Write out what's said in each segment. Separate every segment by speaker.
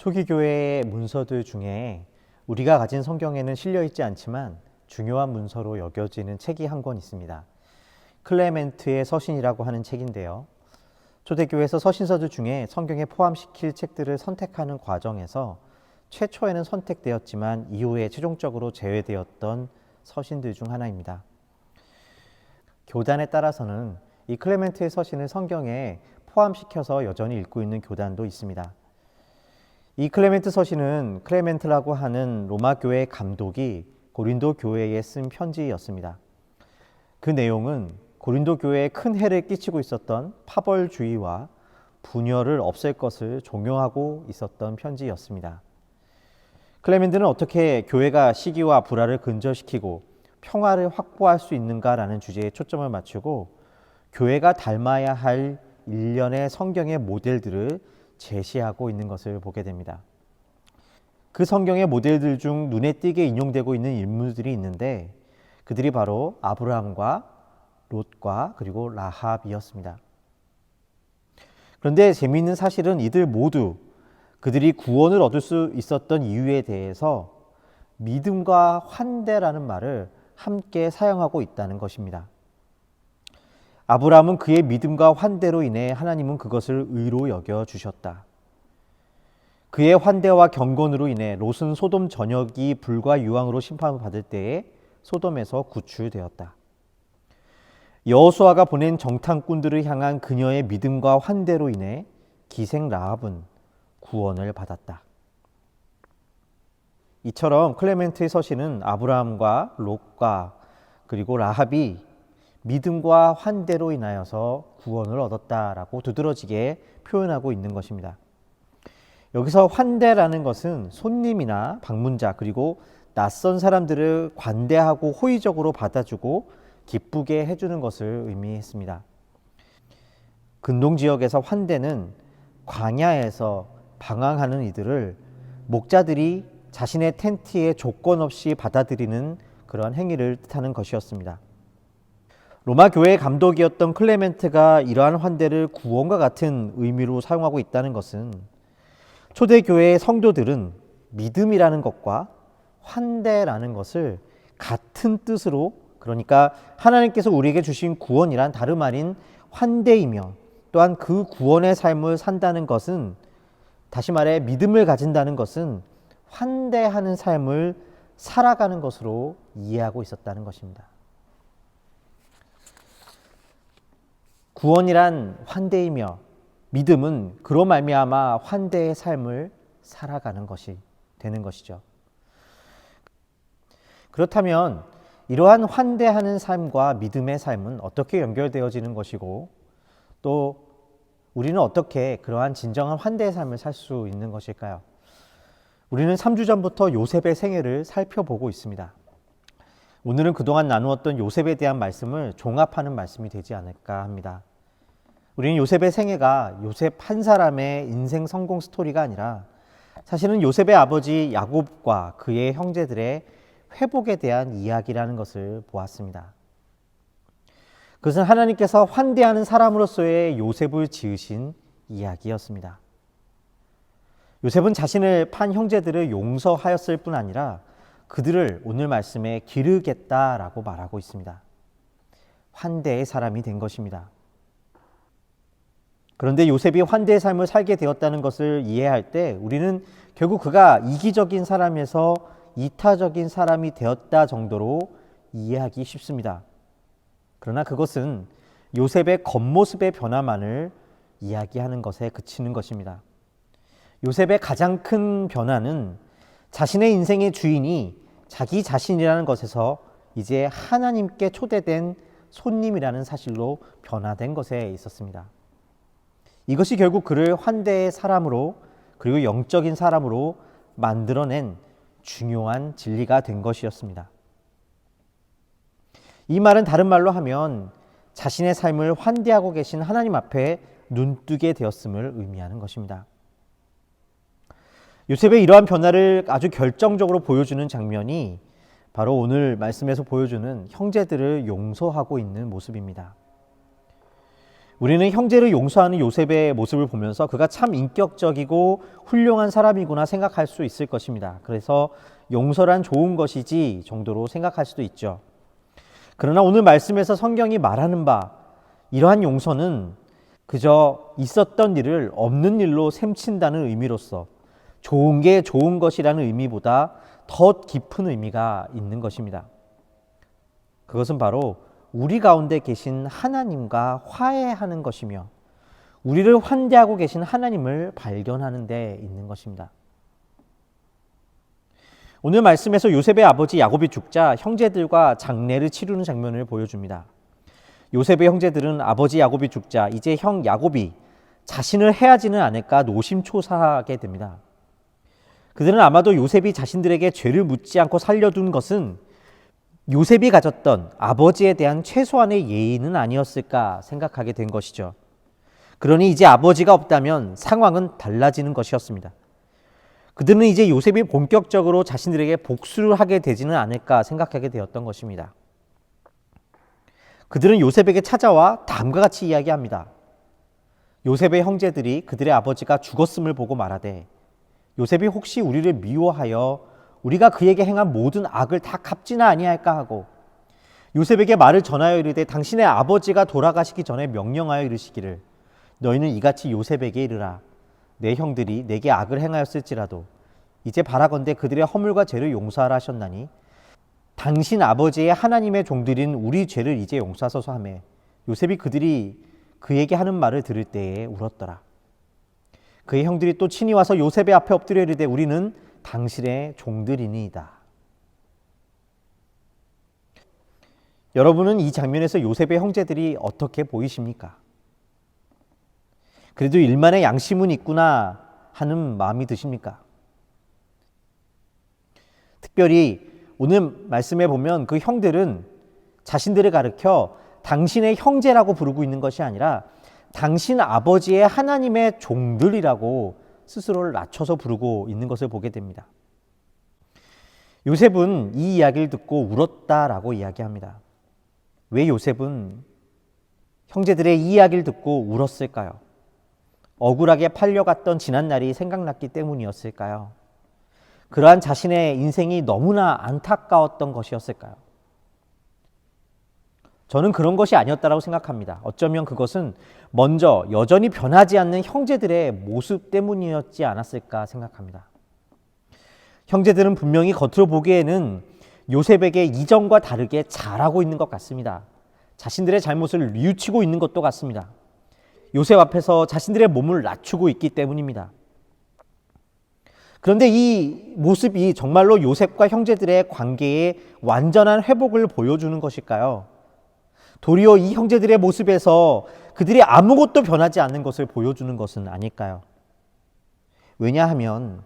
Speaker 1: 초기 교회의 문서들 중에 우리가 가진 성경에는 실려 있지 않지만 중요한 문서로 여겨지는 책이 한 권 있습니다. 클레멘트의 서신이라고 하는 책인데요. 초대교회에서 서신서들 중에 성경에 포함시킬 책들을 선택하는 과정에서 최초에는 선택되었지만 이후에 최종적으로 제외되었던 서신들 중 하나입니다. 교단에 따라서는 이 클레멘트의 서신을 성경에 포함시켜서 여전히 읽고 있는 교단도 있습니다. 이 클레멘트 서신은 클레멘트라고 하는 로마 교회 감독이 고린도 교회에 쓴 편지였습니다. 그 내용은 고린도 교회에 큰 해를 끼치고 있었던 파벌주의와 분열을 없앨 것을 종용하고 있었던 편지였습니다. 클레멘트는 어떻게 교회가 시기와 불화를 근절시키고 평화를 확보할 수 있는가라는 주제에 초점을 맞추고 교회가 닮아야 할 일련의 성경의 모델들을 제시하고 있는 것을 보게 됩니다. 그 성경의 모델들 중 눈에 띄게 인용되고 있는 인물들이 있는데 그들이 바로 아브라함과 롯과 그리고 라합이었습니다. 그런데 재미있는 사실은 이들 모두 그들이 구원을 얻을 수 있었던 이유에 대해서 믿음과 환대라는 말을 함께 사용하고 있다는 것입니다. 아브라함은 그의 믿음과 환대로 인해 하나님은 그것을 의로 여겨 주셨다. 그의 환대와 경건으로 인해 롯은 소돔 전역이 불과 유황으로 심판을 받을 때에 소돔에서 구출되었다. 여호수아가 보낸 정탐꾼들을 향한 그녀의 믿음과 환대로 인해 기생 라합은 구원을 받았다. 이처럼 클레멘트의 서신은 아브라함과 롯과 그리고 라합이 믿음과 환대로 인하여서 구원을 얻었다라고 두드러지게 표현하고 있는 것입니다. 여기서 환대라는 것은 손님이나 방문자 그리고 낯선 사람들을 관대하고 호의적으로 받아주고 기쁘게 해주는 것을 의미했습니다. 근동 지역에서 환대는 광야에서 방황하는 이들을 목자들이 자신의 텐트에 조건 없이 받아들이는 그러한 행위를 뜻하는 것이었습니다. 로마 교회의 감독이었던 클레멘트가 이러한 환대를 구원과 같은 의미로 사용하고 있다는 것은 초대교회의 성도들은 믿음이라는 것과 환대라는 것을 같은 뜻으로, 그러니까 하나님께서 우리에게 주신 구원이란 다름 아닌 환대이며 또한 그 구원의 삶을 산다는 것은, 다시 말해 믿음을 가진다는 것은 환대하는 삶을 살아가는 것으로 이해하고 있었다는 것입니다. 구원이란 환대이며 믿음은 그로 말미암아 환대의 삶을 살아가는 것이 되는 것이죠. 그렇다면 이러한 환대하는 삶과 믿음의 삶은 어떻게 연결되어지는 것이고 또 우리는 어떻게 그러한 진정한 환대의 삶을 살 수 있는 것일까요? 우리는 3주 전부터 요셉의 생애를 살펴보고 있습니다. 오늘은 그동안 나누었던 요셉에 대한 말씀을 종합하는 말씀이 되지 않을까 합니다. 우리는 요셉의 생애가 요셉 한 사람의 인생 성공 스토리가 아니라 사실은 요셉의 아버지 야곱과 그의 형제들의 회복에 대한 이야기라는 것을 보았습니다. 그것은 하나님께서 환대하는 사람으로서의 요셉을 지으신 이야기였습니다. 요셉은 자신을 판 형제들을 용서하였을 뿐 아니라 그들을 오늘 말씀에 기르겠다라고 말하고 있습니다. 환대의 사람이 된 것입니다. 그런데 요셉이 환대의 삶을 살게 되었다는 것을 이해할 때 우리는 결국 그가 이기적인 사람에서 이타적인 사람이 되었다 정도로 이해하기 쉽습니다. 그러나 그것은 요셉의 겉모습의 변화만을 이야기하는 것에 그치는 것입니다. 요셉의 가장 큰 변화는 자신의 인생의 주인이 자기 자신이라는 것에서 이제 하나님께 초대된 손님이라는 사실로 변화된 것에 있었습니다. 이것이 결국 그를 환대의 사람으로 그리고 영적인 사람으로 만들어낸 중요한 진리가 된 것이었습니다. 이 말은 다른 말로 하면 자신의 삶을 환대하고 계신 하나님 앞에 눈뜨게 되었음을 의미하는 것입니다. 요셉의 이러한 변화를 아주 결정적으로 보여주는 장면이 바로 오늘 말씀에서 보여주는 형제들을 용서하고 있는 모습입니다. 우리는 형제를 용서하는 요셉의 모습을 보면서 그가 참 인격적이고 훌륭한 사람이구나 생각할 수 있을 것입니다. 그래서 용서란 좋은 것이지 정도로 생각할 수도 있죠. 그러나 오늘 말씀에서 성경이 말하는 바 이러한 용서는 그저 있었던 일을 없는 일로 셈친다는 의미로서 좋은 게 좋은 것이라는 의미보다 더 깊은 의미가 있는 것입니다. 그것은 바로 우리 가운데 계신 하나님과 화해하는 것이며 우리를 환대하고 계신 하나님을 발견하는 데 있는 것입니다. 오늘 말씀에서 요셉의 아버지 야곱이 죽자 형제들과 장례를 치르는 장면을 보여줍니다. 요셉의 형제들은 아버지 야곱이 죽자 이제 형 야곱이 자신을 해하지는 않을까 노심초사하게 됩니다. 그들은 아마도 요셉이 자신들에게 죄를 묻지 않고 살려둔 것은 요셉이 가졌던 아버지에 대한 최소한의 예의는 아니었을까 생각하게 된 것이죠. 그러니 이제 아버지가 없다면 상황은 달라지는 것이었습니다. 그들은 이제 요셉이 본격적으로 자신들에게 복수를 하게 되지는 않을까 생각하게 되었던 것입니다. 그들은 요셉에게 찾아와 다음과 같이 이야기합니다. 요셉의 형제들이 그들의 아버지가 죽었음을 보고 말하되 요셉이 혹시 우리를 미워하여 우리가 그에게 행한 모든 악을 다 갚지나 아니할까 하고 요셉에게 말을 전하여 이르되 당신의 아버지가 돌아가시기 전에 명령하여 이르시기를 너희는 이같이 요셉에게 이르라 내 형들이 내게 악을 행하였을지라도 이제 바라건대 그들의 허물과 죄를 용서하라 하셨나니 당신 아버지의 하나님의 종들인 우리 죄를 이제 용서하소서 하매 요셉이 그들이 그에게 하는 말을 들을 때에 울었더라. 그의 형들이 또 친히 와서 요셉의 앞에 엎드려 이르되 우리는 당신의 종들이니이다. 여러분은 이 장면에서 요셉의 형제들이 어떻게 보이십니까? 그래도 일만의 양심은 있구나 하는 마음이 드십니까? 특별히 오늘 말씀에 보면 그 형들은 자신들을 가리켜 당신의 형제라고 부르고 있는 것이 아니라 당신 아버지의 하나님의 종들이라고 스스로를 낮춰서 부르고 있는 것을 보게 됩니다. 요셉은 이 이야기를 듣고 울었다라고 이야기합니다. 왜 요셉은 형제들의 이 이야기를 듣고 울었을까요? 억울하게 팔려갔던 지난날이 생각났기 때문이었을까요? 그러한 자신의 인생이 너무나 안타까웠던 것이었을까요? 저는 그런 것이 아니었다고 생각합니다. 어쩌면 그것은 먼저 여전히 변하지 않는 형제들의 모습 때문이었지 않았을까 생각합니다. 형제들은 분명히 겉으로 보기에는 요셉에게 이전과 다르게 잘하고 있는 것 같습니다. 자신들의 잘못을 뉘우치고 있는 것도 같습니다. 요셉 앞에서 자신들의 몸을 낮추고 있기 때문입니다. 그런데 이 모습이 정말로 요셉과 형제들의 관계의 완전한 회복을 보여주는 것일까요? 도리어 이 형제들의 모습에서 그들이 아무것도 변하지 않는 것을 보여주는 것은 아닐까요? 왜냐하면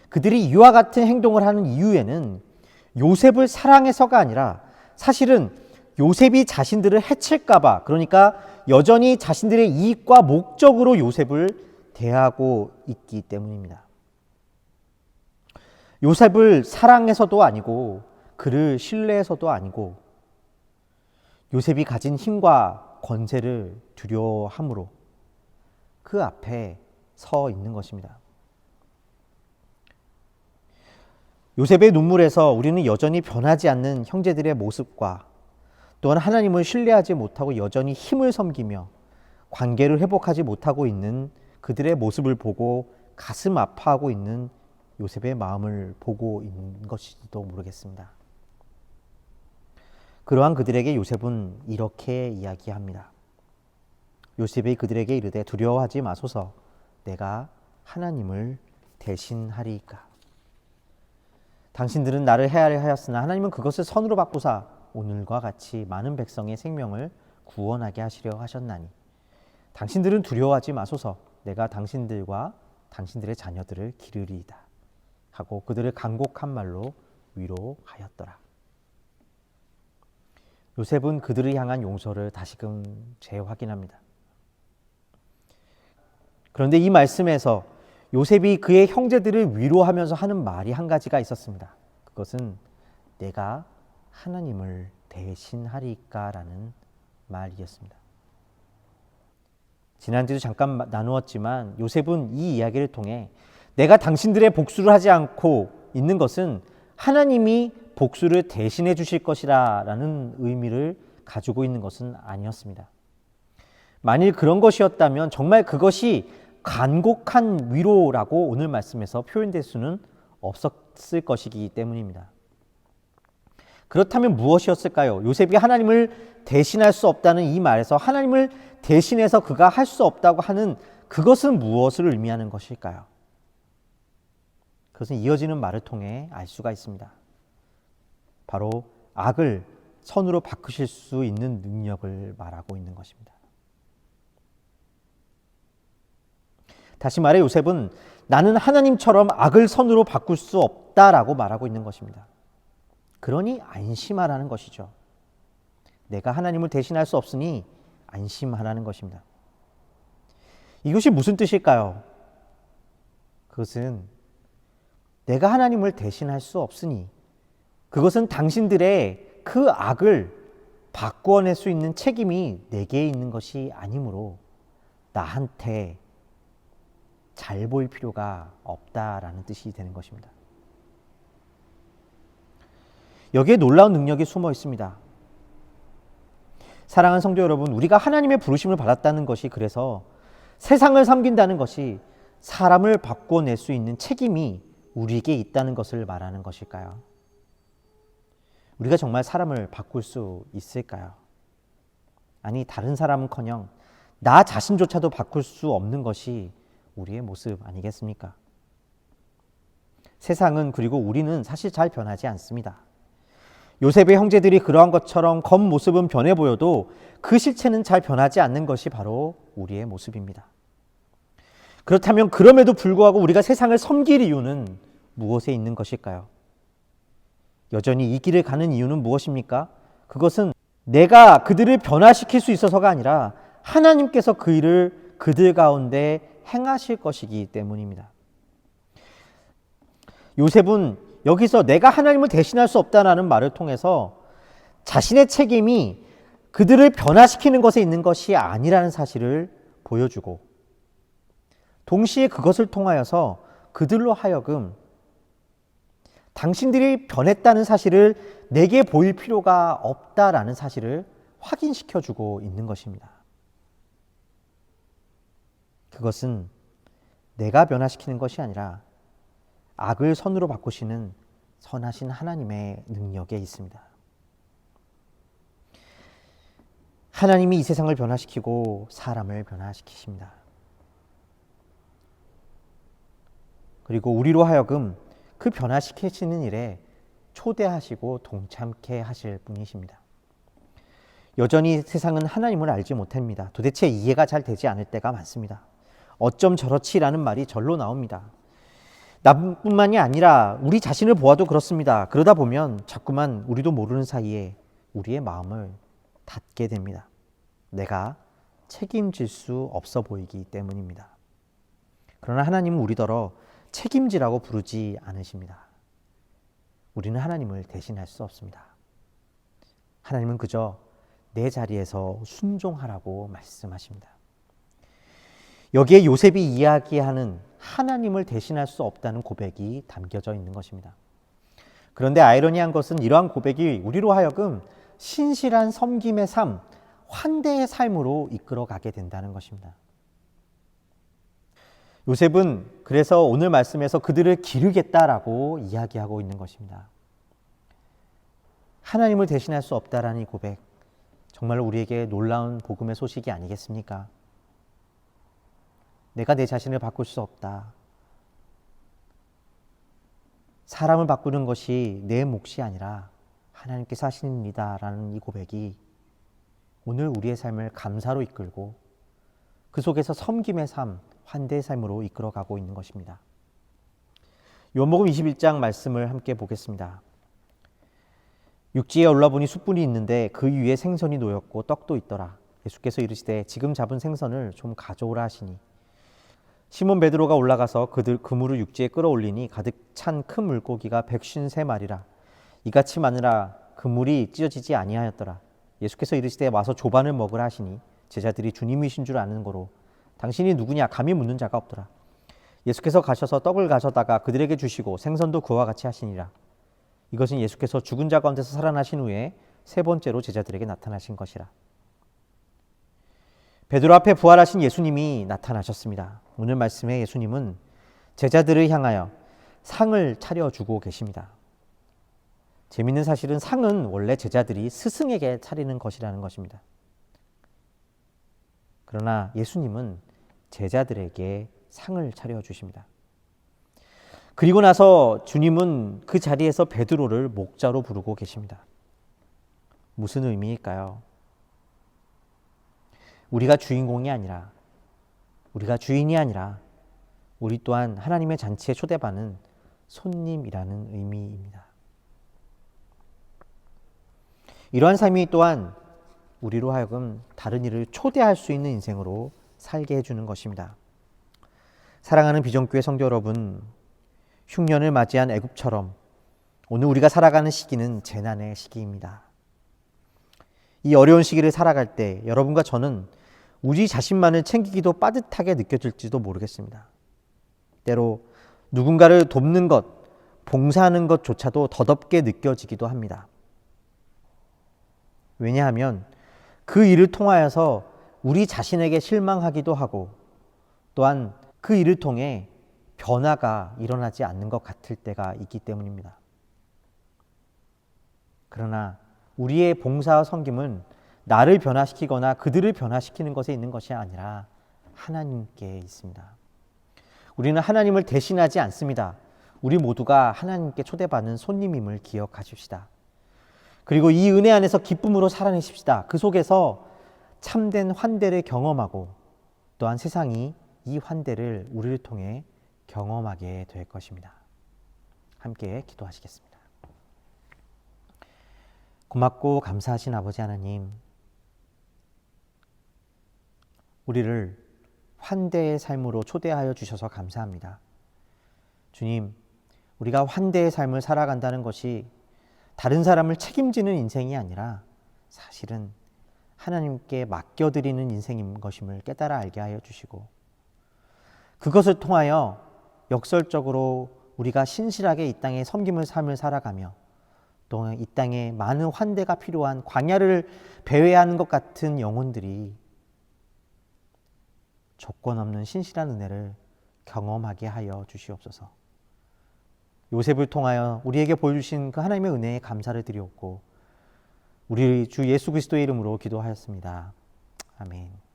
Speaker 1: 그들이 이와 같은 행동을 하는 이유에는 요셉을 사랑해서가 아니라 사실은 요셉이 자신들을 해칠까 봐, 그러니까 여전히 자신들의 이익과 목적으로 요셉을 대하고 있기 때문입니다. 요셉을 사랑해서도 아니고 그를 신뢰해서도 아니고 요셉이 가진 힘과 권세를 두려워함으로 그 앞에 서 있는 것입니다. 요셉의 눈물에서 우리는 여전히 변하지 않는 형제들의 모습과 또한 하나님을 신뢰하지 못하고 여전히 힘을 섬기며 관계를 회복하지 못하고 있는 그들의 모습을 보고 가슴 아파하고 있는 요셉의 마음을 보고 있는 것일지도 모르겠습니다. 그러한 그들에게 요셉은 이렇게 이야기합니다. 요셉이 그들에게 이르되 두려워하지 마소서 내가 하나님을 대신하리이까. 당신들은 나를 해하려 하였으나 하나님은 그것을 선으로 바꾸사 오늘과 같이 많은 백성의 생명을 구원하게 하시려 하셨나니 당신들은 두려워하지 마소서 내가 당신들과 당신들의 자녀들을 기르리이다 하고 그들을 간곡한 말로 위로하였더라. 요셉은 그들을 향한 용서를 다시금 재확인합니다. 그런데 이 말씀에서 요셉이 그의 형제들을 위로하면서 하는 말이 한 가지가 있었습니다. 그것은 내가 하나님을 대신하리까라는 말이었습니다. 지난주에도 잠깐 나누었지만 요셉은 이 이야기를 통해 내가 당신들의 복수를 하지 않고 있는 것은 하나님이 복수를 대신해 주실 것이라 라는 의미를 가지고 있는 것은 아니었습니다. 만일 그런 것이었다면 정말 그것이 간곡한 위로라고 오늘 말씀에서 표현될 수는 없었을 것이기 때문입니다. 그렇다면 무엇이었을까요? 요셉이 하나님을 대신할 수 없다는 이 말에서 하나님을 대신해서 그가 할 수 없다고 하는 그것은 무엇을 의미하는 것일까요? 그것은 이어지는 말을 통해 알 수가 있습니다. 바로 악을 선으로 바꾸실 수 있는 능력을 말하고 있는 것입니다. 다시 말해 요셉은 나는 하나님처럼 악을 선으로 바꿀 수 없다라고 말하고 있는 것입니다. 그러니 안심하라는 것이죠. 내가 하나님을 대신할 수 없으니 안심하라는 것입니다. 이것이 무슨 뜻일까요? 그것은 내가 하나님을 대신할 수 없으니 그것은 당신들의 그 악을 바꾸어낼 수 있는 책임이 내게 있는 것이 아니므로 나한테 잘 보일 필요가 없다라는 뜻이 되는 것입니다. 여기에 놀라운 능력이 숨어 있습니다. 사랑하는 성도 여러분, 우리가 하나님의 부르심을 받았다는 것이 그래서 세상을 섬긴다는 것이 사람을 바꿔낼 수 있는 책임이 우리에게 있다는 것을 말하는 것일까요? 우리가 정말 사람을 바꿀 수 있을까요? 아니, 다른 사람은커녕 나 자신조차도 바꿀 수 없는 것이 우리의 모습 아니겠습니까? 세상은 그리고 우리는 사실 잘 변하지 않습니다. 요셉의 형제들이 그러한 것처럼 겉모습은 변해 보여도 그 실체는 잘 변하지 않는 것이 바로 우리의 모습입니다. 그렇다면 그럼에도 불구하고 우리가 세상을 섬길 이유는 무엇에 있는 것일까요? 여전히 이 길을 가는 이유는 무엇입니까? 그것은 내가 그들을 변화시킬 수 있어서가 아니라 하나님께서 그 일을 그들 가운데 행하실 것이기 때문입니다. 요셉은 여기서 내가 하나님을 대신할 수 없다는 말을 통해서 자신의 책임이 그들을 변화시키는 것에 있는 것이 아니라는 사실을 보여주고 동시에 그것을 통하여서 그들로 하여금 당신들이 변했다는 사실을 내게 보일 필요가 없다라는 사실을 확인시켜주고 있는 것입니다. 그것은 내가 변화시키는 것이 아니라 악을 선으로 바꾸시는 선하신 하나님의 능력에 있습니다. 하나님이 이 세상을 변화시키고 사람을 변화시키십니다. 그리고 우리로 하여금 그 변화시키시는 일에 초대하시고 동참케 하실 분이십니다. 여전히 세상은 하나님을 알지 못합니다. 도대체 이해가 잘 되지 않을 때가 많습니다. 어쩜 저렇지라는 말이 절로 나옵니다. 나뿐만이 아니라 우리 자신을 보아도 그렇습니다. 그러다 보면 자꾸만 우리도 모르는 사이에 우리의 마음을 닫게 됩니다. 내가 책임질 수 없어 보이기 때문입니다. 그러나 하나님은 우리더러 책임지라고 부르지 않으십니다. 우리는 하나님을 대신할 수 없습니다. 하나님은 그저 내 자리에서 순종하라고 말씀하십니다. 여기에 요셉이 이야기하는 하나님을 대신할 수 없다는 고백이 담겨져 있는 것입니다. 그런데 아이러니한 것은 이러한 고백이 우리로 하여금 신실한 섬김의 삶, 환대의 삶으로 이끌어가게 된다는 것입니다. 요셉은 그래서 오늘 말씀에서 그들을 기르겠다라고 이야기하고 있는 것입니다. 하나님을 대신할 수 없다라는 이 고백, 정말 우리에게 놀라운 복음의 소식이 아니겠습니까? 내가 내 자신을 바꿀 수 없다. 사람을 바꾸는 것이 내 몫이 아니라 하나님께서 하시는 일이다라는 이 고백이 오늘 우리의 삶을 감사로 이끌고 그 속에서 섬김의 삶, 환대의 삶으로 이끌어가고 있는 것입니다. 요한복음 21장 말씀을 함께 보겠습니다. 육지에 올라보니 숯불이 있는데 그 위에 생선이 놓였고 떡도 있더라. 예수께서 이르시되 지금 잡은 생선을 좀 가져오라 하시니 시몬 베드로가 올라가서 그물을 육지에 끌어올리니 가득 찬 큰 물고기가 153마리라. 이같이 많으나 그물이 찢어지지 아니하였더라. 예수께서 이르시되 와서 조반을 먹으라 하시니 제자들이 주님이신 줄 아는 거로 당신이 누구냐 감히 묻는 자가 없더라. 예수께서 가셔서 떡을 가져다가 그들에게 주시고 생선도 그와 같이 하시니라. 이것은 예수께서 죽은 자 가운데서 살아나신 후에 세 번째로 제자들에게 나타나신 것이라. 베드로 앞에 부활하신 예수님이 나타나셨습니다. 오늘 말씀에 예수님은 제자들을 향하여 상을 차려주고 계십니다. 재미있는 사실은 상은 원래 제자들이 스승에게 차리는 것이라는 것입니다. 그러나 예수님은 제자들에게 상을 차려주십니다. 그리고 나서 주님은 그 자리에서 베드로를 목자로 부르고 계십니다. 무슨 의미일까요? 우리가 주인공이 아니라, 우리가 주인이 아니라 우리 또한 하나님의 잔치에 초대받는 손님이라는 의미입니다. 이러한 삶이 또한 우리로 하여금 다른 이를 초대할 수 있는 인생으로 살게 해주는 것입니다. 사랑하는 비전교회 성도 여러분, 흉년을 맞이한 애굽처럼 오늘 우리가 살아가는 시기는 재난의 시기입니다. 이 어려운 시기를 살아갈 때 여러분과 저는 우리 자신만을 챙기기도 빠듯하게 느껴질지도 모르겠습니다. 때로 누군가를 돕는 것, 봉사하는 것조차도 더덥게 느껴지기도 합니다. 왜냐하면 그 일을 통하여서 우리 자신에게 실망하기도 하고 또한 그 일을 통해 변화가 일어나지 않는 것 같을 때가 있기 때문입니다. 그러나 우리의 봉사와 섬김은 나를 변화시키거나 그들을 변화시키는 것에 있는 것이 아니라 하나님께 있습니다. 우리는 하나님을 대신하지 않습니다. 우리 모두가 하나님께 초대받는 손님임을 기억하십시다. 그리고 이 은혜 안에서 기쁨으로 살아내십시다. 그 속에서 참된 환대를 경험하고 또한 세상이 이 환대를 우리를 통해 경험하게 될 것입니다. 함께 기도하시겠습니다. 고맙고 감사하신 아버지 하나님, 우리를 환대의 삶으로 초대하여 주셔서 감사합니다. 주님, 우리가 환대의 삶을 살아간다는 것이 다른 사람을 책임지는 인생이 아니라 사실은 하나님께 맡겨드리는 인생인 것임을 깨달아 알게 하여 주시고 그것을 통하여 역설적으로 우리가 신실하게 이 땅의 섬김을 삶을 살아가며 또 이 땅에 많은 환대가 필요한 광야를 배회하는 것 같은 영혼들이 조건 없는 신실한 은혜를 경험하게 하여 주시옵소서. 요셉을 통하여 우리에게 보여주신 그 하나님의 은혜에 감사를 드리옵고 우리 주 예수 그리스도의 이름으로 기도하였습니다. 아멘.